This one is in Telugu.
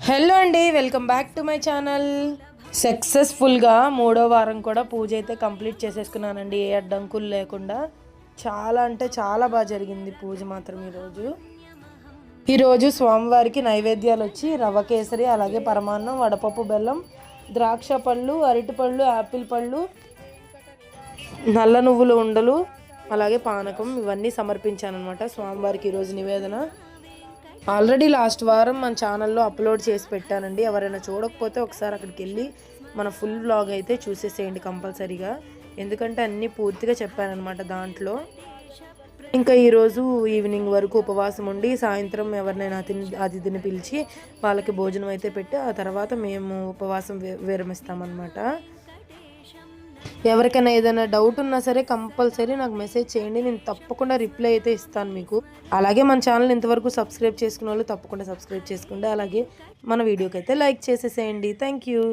హలో అండి, welcome back to my channel. సక్సెస్ఫుల్గా 3వ వారం కూడా పూజ అయితే కంప్లీట్ చేసేసుకున్నానండి, ఏ అడ్డంకులు లేకుండా. చాలా అంటే చాలా బాగా జరిగింది పూజ మాత్రం. ఈరోజు స్వామివారికి నైవేద్యాలు వచ్చి రవ్వ కేసరి, అలాగే పరమాన్నం, వడపప్పు, బెల్లం, ద్రాక్ష పళ్ళు, అరటిపళ్ళు, యాపిల్ పళ్ళు, నల్ల నువ్వులు ఉండలు, అలాగే పానకం, ఇవన్నీ సమర్పించాను అనమాట స్వామివారికి ఈరోజు నివేదన. ఆల్రెడీ లాస్ట్ వారం మన ఛానల్లో అప్లోడ్ చేసి పెట్టానండి. ఎవరైనా చూడకపోతే ఒకసారి అక్కడికి వెళ్ళి మన ఫుల్ వ్లాగ్ అయితే చూసేసేయండి కంపల్సరీగా, ఎందుకంటే అన్నీ పూర్తిగా చెప్పానమాట దాంట్లో. ఇంకా ఈరోజు ఈవినింగ్ వరకు ఉపవాసం ఉండి సాయంత్రం ఎవరినైనా అతిథిని పిలిచి వాళ్ళకి భోజనం అయితే పెట్టి ఆ తర్వాత మేము ఉపవాసం విరమిస్తామన్నమాట. ఎవరికైనా ఏదైనా డౌట్ ఉన్నా సరే కంపల్సరీ నాకు మెసేజ్ చేయండి, నేను తప్పకుండా రిప్లై అయితే ఇస్తాను మీకు. అలాగే మన ఛానల్ ఇంతవరకు సబ్స్క్రైబ్ చేసుకున్న వాళ్ళు తప్పకుండా సబ్స్క్రైబ్ చేసుకోండి. అలాగే మన వీడియోకి అయితే లైక్ చేసేసేయండి. Thank you.